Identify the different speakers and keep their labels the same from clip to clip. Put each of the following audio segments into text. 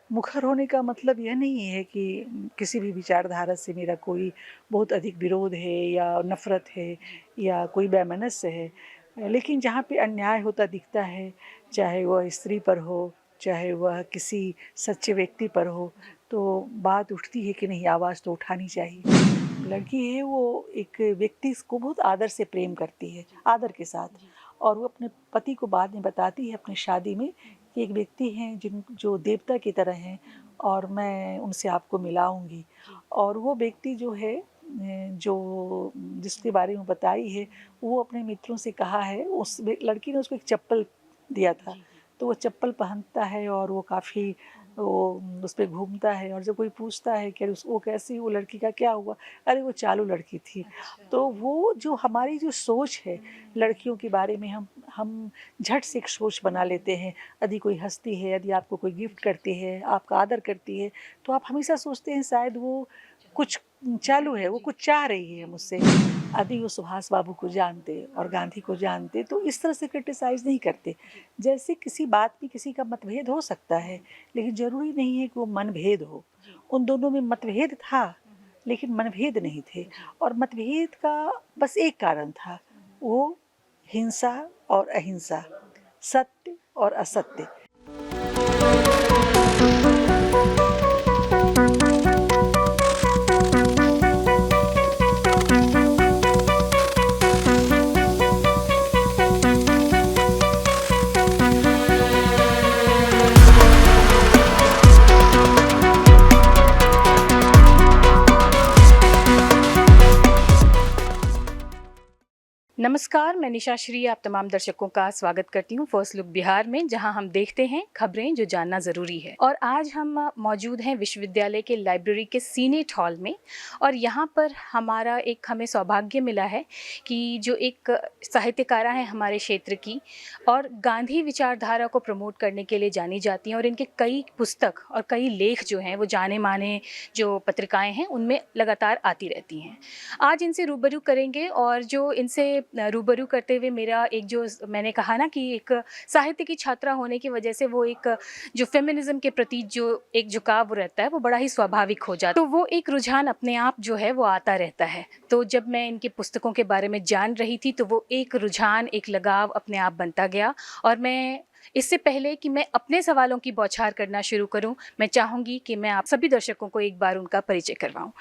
Speaker 1: मुखर होने का मतलब यह नहीं है कि किसी भी विचारधारा से मेरा कोई बहुत अधिक विरोध है या नफ़रत है या कोई वैमनस्य है। लेकिन जहाँ पे अन्याय होता दिखता है, चाहे वह स्त्री पर हो, चाहे वह किसी सच्चे व्यक्ति पर हो, तो बात उठती है कि नहीं, आवाज़ तो उठानी चाहिए। लड़की है वो एक व्यक्ति को बहुत आदर से प्रेम करती है, आदर के साथ, और वो अपने पति को बाद में बताती है अपनी शादी में कि एक व्यक्ति हैं जो देवता की तरह हैं और मैं उनसे आपको मिलाऊंगी। और वो व्यक्ति जो है जो जिसके बारे में बताई है, वो अपने मित्रों से कहा है, उस लड़की ने उसको एक चप्पल दिया था, तो वो चप्पल पहनता है और वो काफ़ी वो उस पे घूमता है। और जब कोई पूछता है कि वो कैसी, वो लड़की का क्या हुआ, अरे वो चालू लड़की थी। तो वो जो हमारी जो सोच है लड़कियों के बारे में, हम झट से एक सोच बना लेते हैं। यदि कोई हँसती है, यदि आपको कोई गिफ्ट करती है, आपका आदर करती है, तो आप हमेशा सोचते हैं शायद वो कुछ चालू है, वो कुछ चाह रही है मुझसे। यदि वो सुभाष बाबू को जानते और गांधी को जानते तो इस तरह से क्रिटिसाइज़ नहीं करते। जैसे किसी बात में किसी का मतभेद हो सकता है, लेकिन ज़रूरी नहीं है कि वो मनभेद हो। उन दोनों में मतभेद था, लेकिन मनभेद नहीं थे। और मतभेद का बस एक कारण था, वो हिंसा और अहिंसा, सत्य और असत्य।
Speaker 2: नमस्कार, मैं निशा श्री आप तमाम दर्शकों का स्वागत करती हूँ फर्स्ट लुक बिहार में, जहाँ हम देखते हैं खबरें जो जानना ज़रूरी है। और आज हम मौजूद हैं विश्वविद्यालय के लाइब्रेरी के सीनेट हॉल में, और यहाँ पर हमें सौभाग्य मिला है कि जो एक साहित्यकारा है हमारे क्षेत्र की और गांधी विचारधारा को प्रमोट करने के लिए जानी जाती हैं, और इनके कई पुस्तक और कई लेख जो हैं वो जाने माने जो पत्रिकाएँ हैं उनमें लगातार आती रहती हैं। आज इनसे रूबरू करेंगे, और जो इनसे रूबरू करते हुए मेरा एक जो मैंने कहा ना कि एक साहित्य की छात्रा होने की वजह से वो एक जो फेमिनिज्म के प्रति जो एक झुकाव रहता है वो बड़ा ही स्वाभाविक हो जाता है, तो वो एक रुझान अपने आप जो है वो आता रहता है। तो जब मैं इनकी पुस्तकों के बारे में जान रही थी तो वो एक रुझान, एक लगाव अपने आप बनता गया। और मैं इससे पहले कि मैं अपने सवालों की बौछार करना शुरू करूं, मैं चाहूँगी कि मैं आप सभी दर्शकों को एक बार उनका परिचय करवाऊं।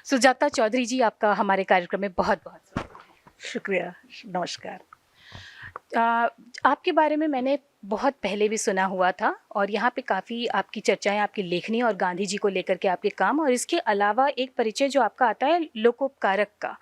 Speaker 2: सुजाता चौधरी जी, आपका हमारे कार्यक्रम में बहुत बहुत स्वागत है।
Speaker 1: शुक्रिया, नमस्कार।
Speaker 2: आपके बारे में मैंने बहुत पहले भी सुना हुआ था, और यहाँ पे काफ़ी आपकी चर्चाएं, आपकी लेखनी और गांधी जी को लेकर के आपके काम, और इसके अलावा एक परिचय जो आपका आता है लोकोपकारक का,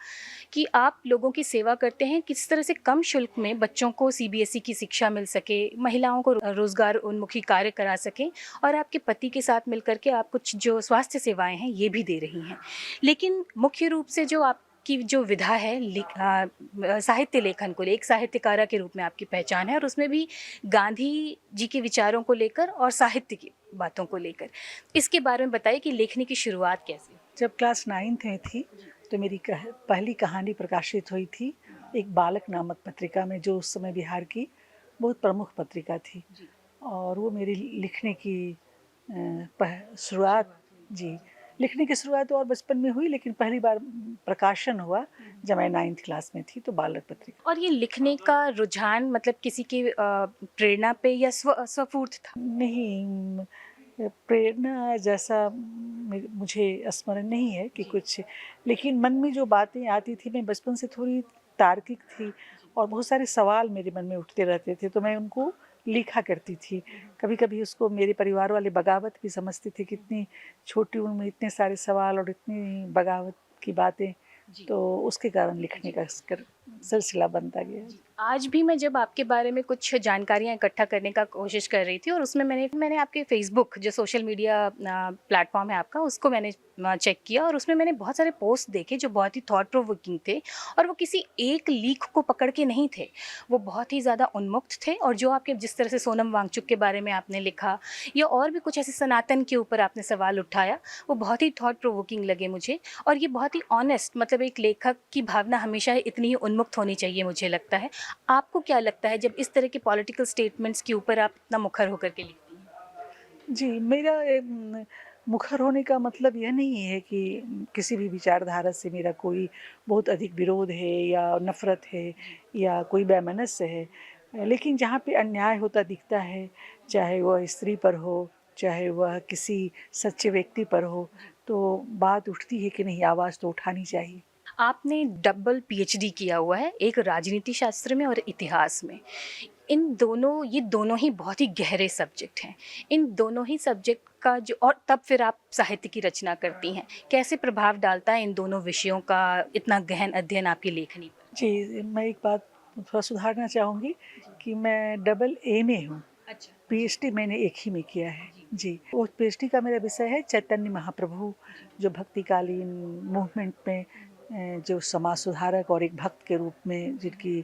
Speaker 2: कि आप लोगों की सेवा करते हैं, किस तरह से कम शुल्क में बच्चों को सीबीएसई की शिक्षा मिल सके, महिलाओं को रोजगार उन्मुखी कार्य करा सकें, और आपके पति के साथ मिलकर के आप कुछ जो स्वास्थ्य सेवाएं हैं ये भी दे रही हैं। लेकिन मुख्य रूप से जो आपकी जो विधा है साहित्य लेखन को, एक साहित्यकारा के रूप में आपकी पहचान है, और उसमें भी गांधी जी के विचारों को लेकर और साहित्य की बातों को लेकर। इसके बारे में बताइए कि लेखनी की शुरुआत कैसे?
Speaker 1: जब क्लास 9th में थी तो मेरी पहली कहानी प्रकाशित हुई थी एक बालक नामक पत्रिका में, जो उस समय बिहार की बहुत प्रमुख पत्रिका थी। और वो मेरी लिखने की शुरुआत, जी, लिखने की शुरुआत और बचपन में हुई, लेकिन पहली बार प्रकाशन हुआ जब मैं 9th क्लास में थी, तो बालक पत्रिका।
Speaker 2: और ये लिखने का रुझान मतलब किसी की प्रेरणा पे या स्वस्फूर्त था?
Speaker 1: नहीं, प्रेरणा जैसा मुझे स्मरण नहीं है कि कुछ, लेकिन मन में जो बातें आती थी, मैं बचपन से थोड़ी तार्किक थी और बहुत सारे सवाल मेरे मन में उठते रहते थे, तो मैं उनको लिखा करती थी। कभी कभी उसको मेरे परिवार वाले बगावत भी समझते थे कि इतनी छोटी उम्र में इतने सारे सवाल और इतनी बगावत की बातें, तो उसके कारण लिखने का सिलसिला बनता गया।
Speaker 2: आज भी मैं जब आपके बारे में कुछ जानकारियां इकट्ठा करने का कोशिश कर रही थी, और उसमें मैंने आपके फेसबुक जो सोशल मीडिया प्लेटफॉर्म है आपका, उसको मैंने चेक किया, और उसमें मैंने बहुत सारे पोस्ट देखे जो बहुत ही थॉट प्रोवोकिंग थे, और वो किसी एक लीक को पकड़ के नहीं थे, वो बहुत ही ज़्यादा उन्मुक्त थे। और जो आपके जिस तरह से सोनम वांगचुक के बारे में आपने लिखा, या और भी कुछ ऐसे सनातन के ऊपर आपने सवाल उठाया, वो बहुत ही थॉट प्रोवोकिंग लगे मुझे, और ये बहुत ही ऑनेस्ट, मतलब एक लेखक की भावना हमेशा इतनी ही उन्मुक्त होनी चाहिए मुझे लगता है। आपको क्या लगता है जब इस तरह के पॉलिटिकल स्टेटमेंट्स के ऊपर आप इतना मुखर होकर के लिखती हैं?
Speaker 1: जी, मेरा मुखर होने का मतलब यह नहीं है कि किसी भी विचारधारा से मेरा कोई बहुत अधिक विरोध है या नफ़रत है या कोई वैमनस्य है। लेकिन जहाँ पे अन्याय होता दिखता है, चाहे वह स्त्री पर हो, चाहे वह किसी सच्चे व्यक्ति पर हो, तो बात उठती है कि नहीं, आवाज़ तो उठानी चाहिए।
Speaker 2: आपने डबल पीएचडी किया हुआ है, एक राजनीति शास्त्र में और इतिहास में। ये दोनों ही बहुत ही गहरे सब्जेक्ट हैं। इन दोनों ही सब्जेक्ट का जो और तब फिर आप साहित्य की रचना करती हैं। कैसे प्रभाव डालता है इन दोनों विषयों का इतना गहन अध्ययन आपकी लेखनी पर?
Speaker 1: जी, मैं एक बात थोड़ा सुधारना चाहूँगी कि मैं डबल ए में हूँ।
Speaker 2: अच्छा।
Speaker 1: पीएचडी मैंने एक ही में किया है। जी, वो पीएचडी का मेरा विषय है चैतन्य महाप्रभु, जो भक्तिकालीन मूवमेंट में जो समाज सुधारक और एक भक्त के रूप में जिनकी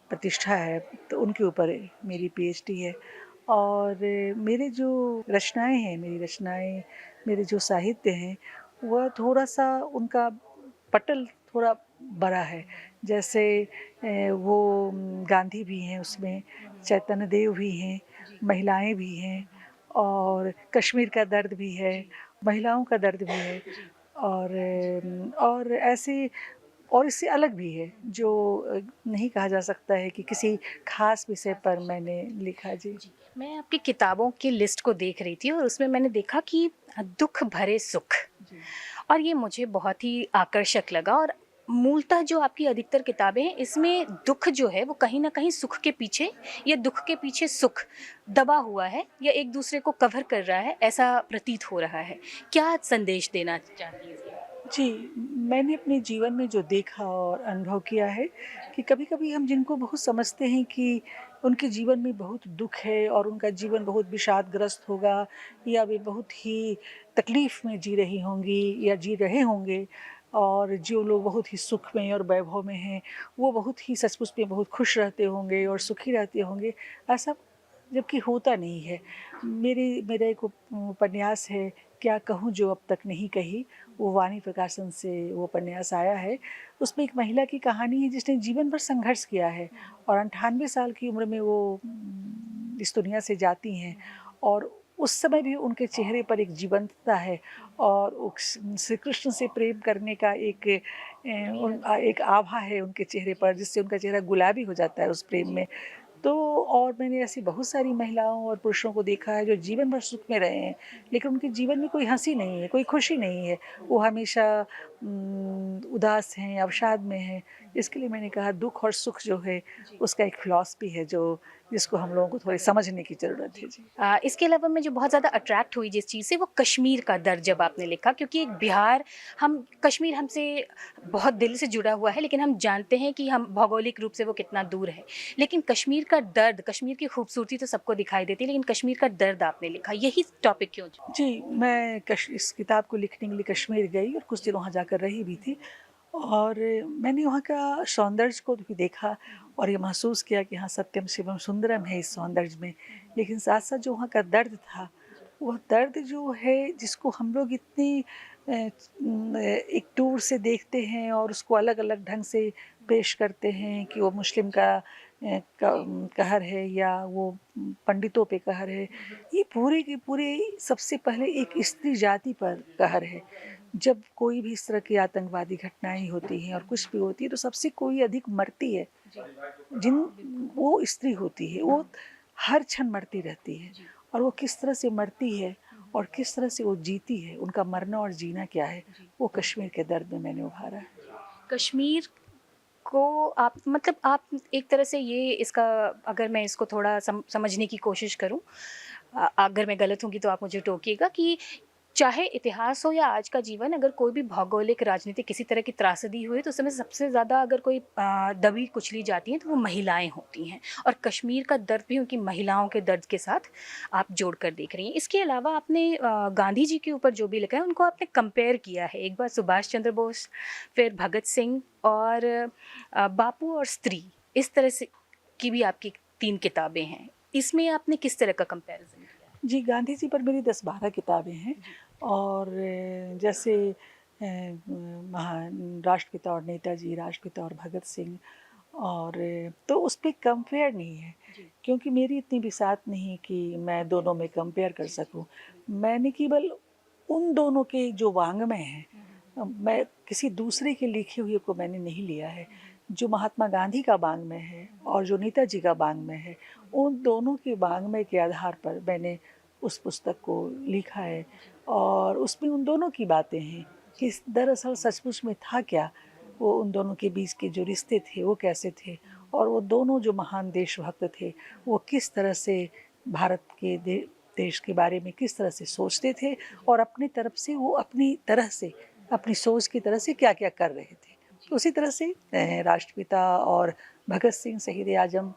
Speaker 1: प्रतिष्ठा है, तो उनके ऊपर मेरी पीएचडी है। और मेरे जो रचनाएँ हैं, मेरे जो साहित्य हैं, वह थोड़ा-सा उनका पटल थोड़ा बड़ा है। जैसे वो गांधी भी हैं उसमें, चैतन्य देव भी हैं, महिलाएँ भी हैं और कश्मीर का दर्द भी है, महिलाओं का दर्द भी है और ऐसे और इससे अलग भी है जो नहीं कहा जा सकता है कि किसी ख़ास विषय पर मैंने लिखा। जी।
Speaker 2: जी, मैं आपकी किताबों की लिस्ट को देख रही थी और उसमें मैंने देखा कि दुख भरे सुख,
Speaker 1: जी।
Speaker 2: और ये मुझे बहुत ही आकर्षक लगा। और मूलतः जो आपकी अधिकतर किताबें हैं इसमें दुख जो है वो कहीं ना कहीं सुख के पीछे या दुख के पीछे सुख दबा हुआ है या एक दूसरे को कवर कर रहा है, ऐसा प्रतीत हो रहा है। क्या संदेश देना चाहती हैं इसके?
Speaker 1: जी, मैंने अपने जीवन में जो देखा और अनुभव किया है कि कभी-कभी हम जिनको बहुत समझते हैं कि उनके जीवन में बहुत दुःख है और उनका जीवन बहुत विषादग्रस्त होगा या वे बहुत ही तकलीफ़ में जी रही होंगी या जी रहे होंगे, और जो लोग बहुत ही सुख में और वैभव में हैं, वो बहुत ही सचमुच में बहुत खुश रहते होंगे और सुखी रहते होंगे, ऐसा जबकि होता नहीं है। मेरा एक उपन्यास है, क्या कहूँ जो अब तक नहीं कही, वो वाणी प्रकाशन से वो उपन्यास आया है। उसमें एक महिला की कहानी है जिसने जीवन भर संघर्ष किया है और 98 साल की उम्र में वो इस दुनिया से जाती हैं, और उस समय भी उनके चेहरे पर एक जीवंतता है और श्री कृष्ण से प्रेम करने का एक आभा है उनके चेहरे पर, जिससे उनका चेहरा गुलाबी हो जाता है उस प्रेम में। तो और मैंने ऐसी बहुत सारी महिलाओं और पुरुषों को देखा है जो जीवन भर सुख में रहे हैं, लेकिन उनके जीवन में कोई हँसी नहीं है, कोई खुशी नहीं है। वो हमेशा उदास हैं, अवसाद में हैं। इसके लिए मैंने कहा दुःख और सुख जो है, उसका एक फ़िलॉसफ़ी है जिसको हम लोगों को थोड़ी समझने की ज़रूरत है। जी।
Speaker 2: इसके अलावा मैं जो बहुत ज़्यादा अट्रैक्ट हुई जिस चीज़ से, वो कश्मीर का दर्द जब आपने लिखा, क्योंकि एक बिहार, हम कश्मीर हमसे बहुत दिल से जुड़ा हुआ है, लेकिन हम जानते हैं कि हम भौगोलिक रूप से वो कितना दूर है। लेकिन कश्मीर का दर्द, कश्मीर की खूबसूरती तो सबको दिखाई देती है, लेकिन कश्मीर का दर्द आपने लिखा, यही टॉपिक क्यों चुना?
Speaker 1: जी, मैं इस किताब को लिखने के लिए कश्मीर गई और कुछ दिन वहाँ जाकर रही भी थी, और मैंने वहाँ का सौंदर्य को भी देखा और ये महसूस किया कि हाँ, सत्यम शिवम सुंदरम है इस सौंदर्य में। लेकिन साथ-साथ जो वहाँ का दर्द था, वह दर्द जो है जिसको हम लोग इतनी एक दूर से देखते हैं और उसको अलग-अलग ढंग से पेश करते हैं कि वो मुस्लिम का कहर है या वो पंडितों पे कहर है। ये पूरे के पूरे सबसे पहले एक स्त्री जाति पर कहर है। जब कोई भी इस तरह की आतंकवादी घटनाएँ होती हैं और कुछ भी होती है, तो सबसे कोई अधिक मरती है, वो स्त्री होती है। वो हर क्षण मरती रहती है, और वो किस तरह से मरती है और किस तरह से वो जीती है, उनका मरना और जीना क्या है, वो कश्मीर के दर्द में मैंने उभारा है।
Speaker 2: कश्मीर को आप, मतलब आप एक तरह से ये इसका, अगर मैं इसको थोड़ा समझने की कोशिश करूं, अगर मैं गलत होंगी तो आप मुझे टोकिएगा, कि चाहे इतिहास हो या आज का जीवन, अगर कोई भी भौगोलिक राजनीतिक किसी तरह की त्रासदी हुई तो उसमें सबसे ज़्यादा अगर कोई दबी कुचली जाती हैं तो वो महिलाएं होती हैं। और कश्मीर का दर्द भी उनकी महिलाओं के दर्द के साथ आप जोड़ कर देख रही हैं। इसके अलावा आपने गांधी जी के ऊपर जो भी लिखा है उनको आपने कंपेयर किया है, एक बार सुभाष चंद्र बोस, फिर भगत सिंह, और बापू और स्त्री, इस तरह से की भी आपकी 3 किताबें हैं। इसमें आपने किस तरह का कंपैरिजन किया है?
Speaker 1: जी, गांधी जी पर मेरी 10-12 किताबें हैं, और जैसे महान राष्ट्रपिता और नेताजी, राष्ट्रपिता और भगत सिंह और तो उस पे कंपेयर नहीं है, क्योंकि मेरी इतनी बिसात नहीं कि मैं दोनों में कंपेयर कर सकूं। मैंने केवल उन दोनों के जो वाङ्मय हैं, मैं किसी दूसरे के लिखे हुए को मैंने नहीं लिया है। जो महात्मा गांधी का वाङ्मय है और जो नेताजी का वाङ्मय है, उन दोनों के वाङ्मय के आधार पर मैंने उस पुस्तक को लिखा है। और उसमें उन दोनों की बातें हैं कि दरअसल सचमुच में था क्या, वो उन दोनों के बीच के जो रिश्ते थे वो कैसे थे, और वो दोनों जो महान देशभक्त थे वो किस तरह से भारत के देश के बारे में किस तरह से सोचते थे, और अपनी तरफ से वो अपनी तरह से अपनी सोच की तरह से क्या क्या कर रहे थे। तो उसी तरह से राष्ट्रपिता और भगत सिंह शहीद आजम,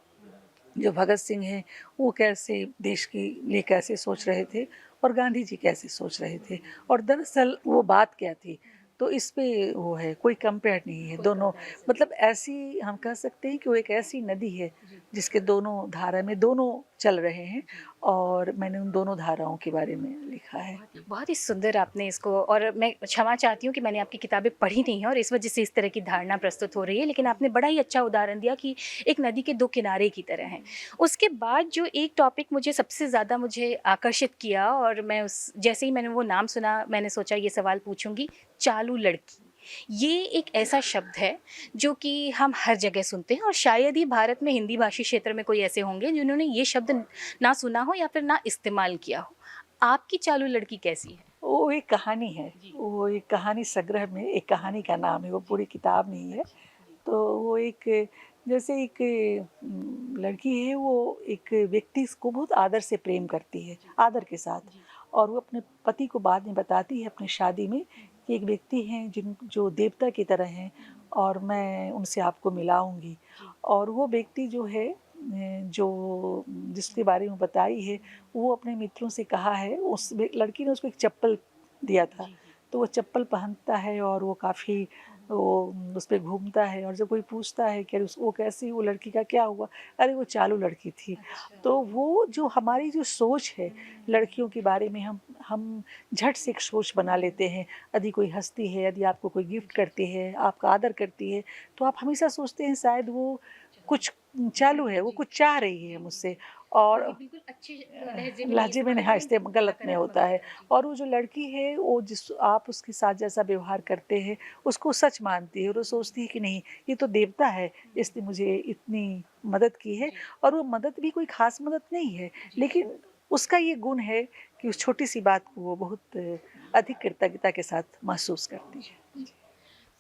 Speaker 1: जो भगत सिंह हैं वो कैसे देश के लिए कैसे सोच रहे थे, और गांधी जी कैसे सोच रहे थे, और दरअसल वो बात क्या थी। तो इस पे वो है, कोई कंपेयर नहीं है दोनों। मतलब ऐसी हम कह सकते हैं कि वो एक ऐसी नदी है जिसके दोनों धारा में दोनों चल रहे हैं, और मैंने उन दोनों धाराओं के बारे में लिखा है।
Speaker 2: बहुत ही सुंदर आपने इसको, और मैं क्षमा चाहती हूँ कि मैंने आपकी किताबें पढ़ी नहीं हैं और इस वजह से इस तरह की धारणा प्रस्तुत हो रही है, लेकिन आपने बड़ा ही अच्छा उदाहरण दिया कि एक नदी के दो किनारे की तरह हैं। उसके बाद जो एक टॉपिक मुझे सबसे ज़्यादा मुझे आकर्षित किया, और मैं उस जैसे ही मैंने वो नाम सुना मैंने सोचा ये सवाल पूछूंगी, चालू लड़की। ये एक ऐसा शब्द है जो कि हम हर जगह सुनते हैं, और शायद ही भारत में हिंदी भाषी क्षेत्र में कोई ऐसे होंगे जिन्होंने ये शब्द ना सुना हो या फिर ना इस्तेमाल किया हो। आपकी चालू लड़की कैसी है?
Speaker 1: वो एक कहानी है,
Speaker 2: जी।
Speaker 1: वो एक कहानी संग्रह में एक कहानी का नाम है, वो पूरी किताब नहीं है। तो वो एक, जैसे एक लड़की है, वो एक व्यक्ति को बहुत आदर से प्रेम करती है, आदर के साथ। और वो अपने पति को बाद में बताती है अपनी शादी में कि एक व्यक्ति हैं जो देवता की तरह हैं, और मैं उनसे आपको मिलाऊंगी। और वो व्यक्ति जो है, जो जिसके बारे में बताई है, वो अपने मित्रों से कहा है, उस लड़की ने उसको एक चप्पल दिया था। तो वो चप्पल पहनता है और वो काफ़ी वो उस पे घूमता है, और जब कोई पूछता है कि अरे वो कैसी, वो लड़की का क्या हुआ, अरे वो चालू लड़की थी। तो वो जो हमारी जो सोच है लड़कियों के बारे में, हम झट से एक सोच बना लेते हैं। यदि कोई हंसती है, यदि आपको कोई गिफ्ट करती है, आपका आदर करती है, तो आप हमेशा सोचते हैं शायद वो कुछ चालू है, वो कुछ चाह रही है मुझसे। और
Speaker 2: बिल्कुल अच्छे लहजे में नहीं
Speaker 1: लहजे में
Speaker 2: इस्तेमाल
Speaker 1: नहीं, हाँ,
Speaker 2: करेंगे,
Speaker 1: गलत में
Speaker 2: नकारात्मक
Speaker 1: होता है।
Speaker 2: अर्थ में।
Speaker 1: और वो जो लड़की है, वो जिस आप उसके साथ जैसा व्यवहार करते हैं उसको सच मानती है, और वो सोचती है कि नहीं, ये तो देवता है, इसने मुझे इतनी मदद की है। और वो मदद भी कोई खास मदद नहीं है, लेकिन उसका ये गुण है कि उस छोटी सी बात को वो बहुत अधिक कृतज्ञता के साथ महसूस करती है।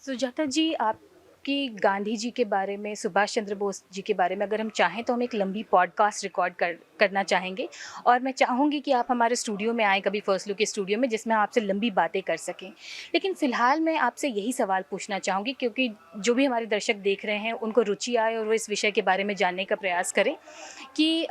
Speaker 2: सुजाता जी, आपकी गांधी जी के बारे में, सुभाष चंद्र बोस जी के बारे में अगर हम चाहें तो हम एक लंबी पॉडकास्ट रिकॉर्ड करना चाहेंगे, और मैं चाहूँगी कि आप हमारे स्टूडियो में आएँ कभी, फर्स्ट लुक के स्टूडियो में, जिसमें आपसे लंबी बातें कर सकें। लेकिन फ़िलहाल मैं आपसे यही सवाल पूछना चाहूँगी, क्योंकि जो भी हमारे दर्शक देख रहे हैं उनको रुचि आए और वो इस विषय के बारे में जानने का प्रयास करें कि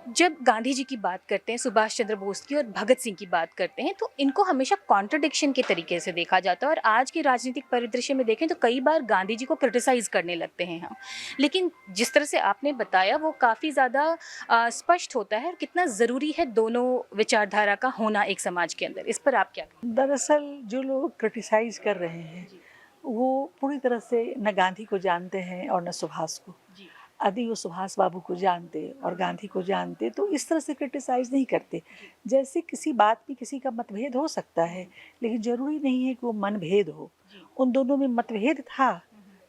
Speaker 2: जब गांधी जी की बात करते हैं, सुभाष चंद्र बोस की और भगत सिंह की बात करते हैं, तो इनको हमेशा कॉन्ट्रडिक्शन के तरीके से देखा जाता है, और आज के राजनीतिक परिदृश्य में देखें तो कई बार गांधी जी को क्रिटिसाइज करने लगते हैं हम। लेकिन जिस तरह से आपने बताया वो काफ़ी ज़्यादा स्पष्ट होता है, और कितना ज़रूरी है दोनों विचारधारा का होना एक समाज के अंदर। इस पर आप क्या कहें?
Speaker 1: दरअसल जो लोग क्रिटिसाइज कर रहे हैं वो पूरी तरह से न गांधी को जानते हैं और न सुभाष को। यदि वो सुभाष बाबू को जानते और गांधी को जानते तो इस तरह से क्रिटिसाइज नहीं करते। जैसे किसी बात में किसी का मतभेद हो सकता है, लेकिन ज़रूरी नहीं है कि वो मनभेद हो। उन दोनों में मतभेद था,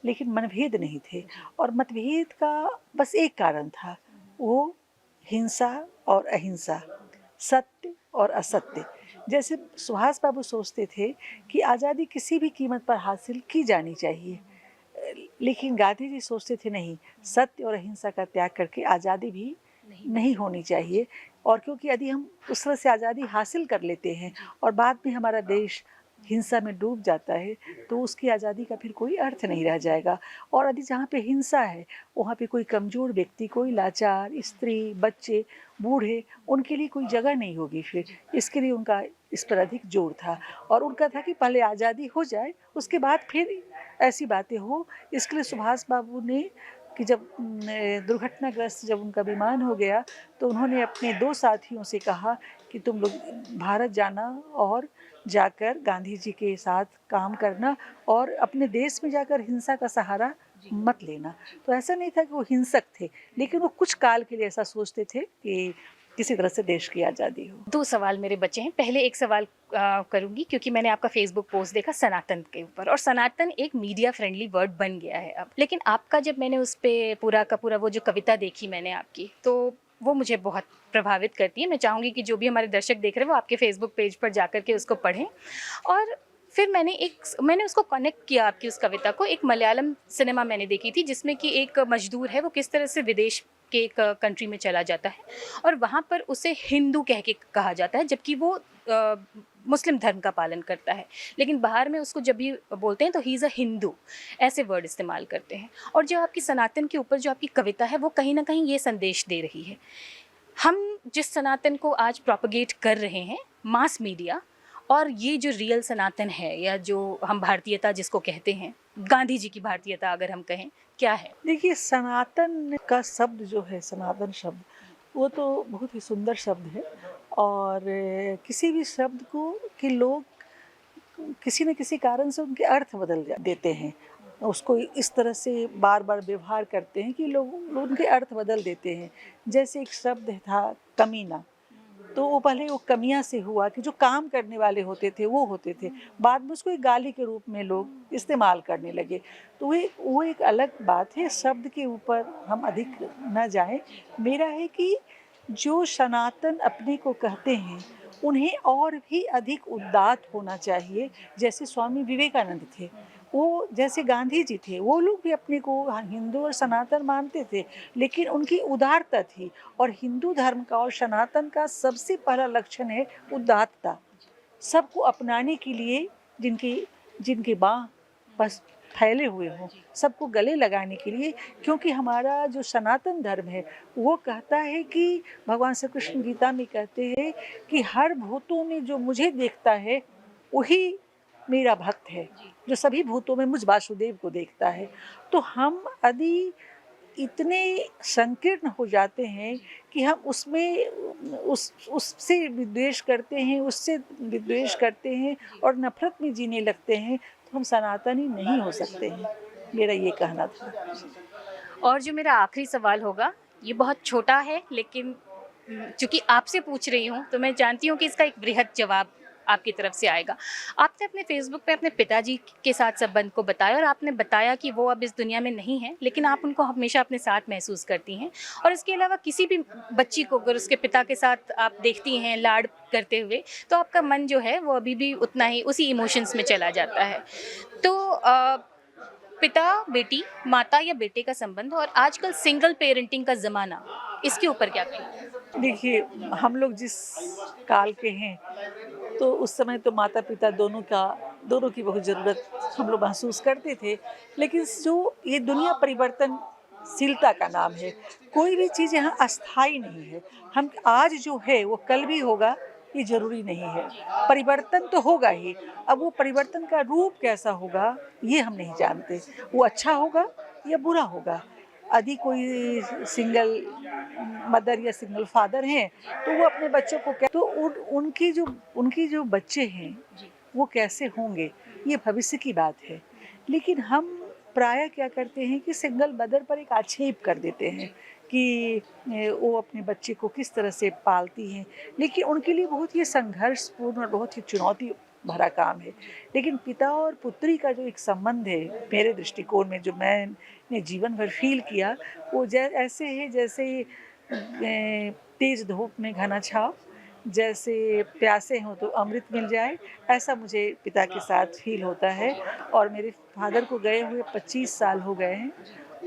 Speaker 1: लेकिन मनभेद नहीं थे। और मतभेद का बस एक कारण था, वो हिंसा और अहिंसा, सत्य और असत्य। जैसे सुभाष बाबू सोचते थे कि आज़ादी किसी भी कीमत पर हासिल की जानी चाहिए, लेकिन गांधी जी सोचते थे नहीं, सत्य और अहिंसा का त्याग करके आज़ादी भी नहीं होनी चाहिए। और क्योंकि यदि हम उस तरह से आज़ादी हासिल कर लेते हैं और बाद में हमारा देश हिंसा में डूब जाता है, तो उसकी आज़ादी का फिर कोई अर्थ नहीं रह जाएगा। और यदि जहाँ पे हिंसा है वहाँ पे कोई कमज़ोर व्यक्ति, कोई लाचार स्त्री, बच्चे, बूढ़े, उनके लिए कोई जगह नहीं होगी फिर। इसके लिए उनका इस पर अधिक जोर था, और उनका था कि पहले आज़ादी हो जाए, उसके बाद फिर ऐसी बातें हो। इसके लिए सुभाष बाबू ने कि जब दुर्घटनाग्रस्त जब उनका विमान हो गया, तो उन्होंने अपने 2 साथियों से कहा कि तुम लोग भारत जाना और जाकर गांधी जी के साथ काम करना, और अपने देश में जाकर हिंसा का सहारा मत लेना। तो ऐसा नहीं था कि वो हिंसक थे, लेकिन वो कुछ काल के लिए ऐसा सोचते थे कि किसी तरह से देश की आज़ादी हो।
Speaker 2: 2 सवाल मेरे बचे हैं। पहले एक सवाल करूँगी क्योंकि मैंने आपका फ़ेसबुक पोस्ट देखा सनातन के ऊपर, और सनातन एक मीडिया फ्रेंडली वर्ड बन गया है अब। लेकिन आपका जब मैंने उस पे पूरा का पूरा वो जो कविता देखी मैंने आपकी, तो वो मुझे बहुत प्रभावित करती है। मैं चाहूँगी कि जो भी हमारे दर्शक देख रहे हैं वो आपके फ़ेसबुक पेज पर जाकर के उसको पढ़ें। और फिर मैंने उसको कनेक्ट किया आपकी उस कविता को, एक मलयालम सिनेमा मैंने देखी थी जिसमें कि एक मज़दूर है, वो किस तरह से विदेश के एक कंट्री में चला जाता है और वहाँ पर उसे हिंदू कह के कहा जाता है, जबकि वो मुस्लिम धर्म का पालन करता है। लेकिन बाहर में उसको जब भी बोलते हैं तो ही इज़ अ हिंदू, ऐसे वर्ड इस्तेमाल करते हैं। और जो आपकी सनातन के ऊपर जो आपकी कविता है वो कहीं न कहीं ये संदेश दे रही है। हम जिस सनातन को आज प्रोपेगेट कर रहे हैं मास मीडिया, और ये जो रियल सनातन है या जो हम भारतीयता जिसको कहते हैं, गांधी जी की भारतीयता अगर हम कहें, क्या है?
Speaker 1: देखिए, सनातन का शब्द जो है, सनातन शब्द, वो तो बहुत ही सुंदर शब्द है। और किसी भी शब्द को कि लोग किसी न किसी कारण से उनके अर्थ देते हैं, उसको इस तरह से बार बार व्यवहार करते हैं कि लोग उनके अर्थ बदल देते हैं। जैसे एक शब्द था कमीना, तो वो पहले वो कमियां से हुआ कि जो काम करने वाले होते थे वो होते थे, बाद में उसको एक गाली के रूप में लोग इस्तेमाल करने लगे। तो वो एक अलग बात है, शब्द के ऊपर हम अधिक न जाएं। मेरा है कि जो सनातन अपने को कहते हैं उन्हें और भी अधिक उदात्त होना चाहिए। जैसे स्वामी विवेकानंद थे, वो जैसे गांधी जी थे, वो लोग भी अपने को हिंदू और सनातन मानते थे, लेकिन उनकी उदारता थी। और हिंदू धर्म का और सनातन का सबसे पहला लक्षण है उदात्तता। सबको अपनाने के लिए, जिनके जिनके बाँह बस फैले हुए हों, सबको गले लगाने के लिए। क्योंकि हमारा जो सनातन धर्म है वो कहता है कि भगवान श्री कृष्ण गीता में कहते हैं कि हर भूतों में जो मुझे देखता है वही मेरा भक्त है, जो सभी भूतों में मुझ वासुदेव को देखता है। तो हम यदि इतने संकीर्ण हो जाते हैं कि हम उससे विद्वेष करते हैं, उससे विद्वेष करते हैं और नफरत में जीने लगते हैं, तो हम सनातनी नहीं हो सकते हैं। मेरा ये कहना था।
Speaker 2: और जो मेरा आखिरी सवाल होगा, ये बहुत छोटा है लेकिन चूँकि आपसे पूछ रही हूँ तो मैं जानती हूँ कि इसका एक बृहद जवाब आपकी तरफ से आएगा। आपने अपने फ़ेसबुक पे अपने पिताजी के साथ संबंध को बताया और आपने बताया कि वो अब इस दुनिया में नहीं हैं, लेकिन आप उनको हमेशा अपने साथ महसूस करती हैं। और इसके अलावा किसी भी बच्ची को अगर उसके पिता के साथ आप देखती हैं लाड करते हुए, तो आपका मन जो है वो अभी भी उतना ही उसी इमोशंस में चला जाता है। तो पिता बेटी, माता या बेटे का संबंध और आजकल सिंगल पेरेंटिंग का ज़माना, इसके ऊपर क्या कहेंगे?
Speaker 1: देखिए, हम लोग जिस काल के हैं, तो उस समय तो माता पिता दोनों की बहुत ज़रूरत हम लोग महसूस करते थे। लेकिन जो ये दुनिया परिवर्तनशीलता का नाम है, कोई भी चीज़ यहाँ अस्थायी नहीं है। हम आज जो है वो कल भी होगा, ये ज़रूरी नहीं है। परिवर्तन तो होगा ही, अब वो परिवर्तन का रूप कैसा होगा ये हम नहीं जानते। वो अच्छा होगा या बुरा होगा। यदि कोई सिंगल मदर या सिंगल फादर हैं, तो वो अपने बच्चों को तो उनकी जो बच्चे हैं वो कैसे होंगे, ये भविष्य की बात है। लेकिन हम प्रायः क्या करते हैं कि सिंगल मदर पर एक आक्षेप कर देते हैं कि वो अपने बच्चे को किस तरह से पालती हैं। लेकिन उनके लिए बहुत ही संघर्षपूर्ण और बहुत ही चुनौती भरा काम है। लेकिन पिता और पुत्री का जो एक संबंध है, मेरे दृष्टिकोण में जो मैंने जीवन भर फील किया, वो ऐसे है जैसे तेज धूप में घना छाव, जैसे प्यासे हों तो अमृत मिल जाए, ऐसा मुझे पिता के साथ फील होता है। और मेरे फादर को गए हुए 25 साल हो गए हैं,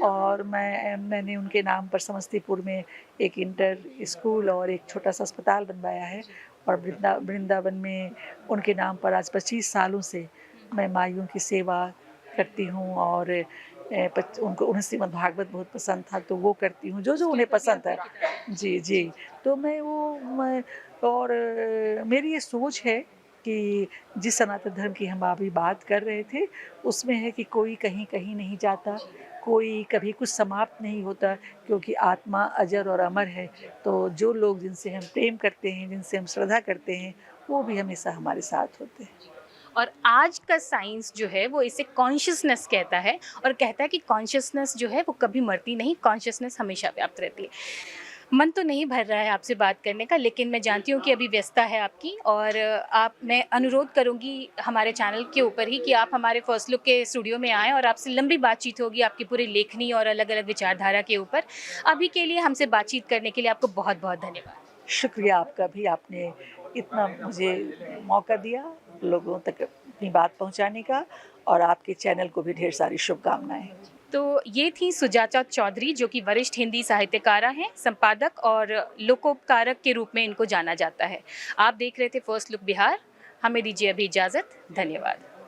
Speaker 1: और मैंने उनके नाम पर समस्तीपुर में एक इंटर स्कूल और एक छोटा सा अस्पताल बनवाया है। और वृंदावन में उनके नाम पर आज 25 सालों से मैं माइयों की सेवा करती हूँ। और उन्हें श्रीमद् भागवत बहुत पसंद था, तो वो करती हूँ जो उन्हें पसंद है। जी जी। तो मेरी ये सोच है कि जिस सनातन धर्म की हम अभी बात कर रहे थे, उसमें है कि कोई कहीं कहीं नहीं जाता, कोई कभी कुछ समाप्त नहीं होता, क्योंकि आत्मा अजर और अमर है। तो जो लोग जिनसे हम प्रेम करते हैं, जिनसे हम श्रद्धा करते हैं, वो भी हमेशा हमारे साथ होते हैं।
Speaker 2: और आज का साइंस जो है वो इसे कॉन्शियसनेस कहता है और कहता है कि कॉन्शियसनेस जो है वो कभी मरती नहीं, कॉन्शियसनेस हमेशा व्याप्त रहती है। मन तो नहीं भर रहा है आपसे बात करने का, लेकिन मैं जानती हूँ कि अभी व्यस्तता है आपकी, और मैं अनुरोध करूँगी हमारे चैनल के ऊपर ही कि आप हमारे फर्स्ट लुक के स्टूडियो में आएँ और आपसे लंबी बातचीत होगी आपकी पूरी लेखनी और अलग-अलग विचारधारा के ऊपर। अभी के लिए हमसे बातचीत करने के लिए आपको बहुत-बहुत धन्यवाद।
Speaker 1: शुक्रिया आपका भी, आपने इतना मुझे मौका दिया लोगों तक अपनी बात पहुंचाने का, और आपके चैनल को भी ढेर सारी शुभकामनाएं।
Speaker 2: तो ये थी सुजाता चौधरी, जो कि वरिष्ठ हिंदी साहित्यकारा हैं, संपादक और लोकोपकारक के रूप में इनको जाना जाता है। आप देख रहे थे फर्स्ट लुक बिहार। हमें दीजिए अभी इजाज़त। धन्यवाद।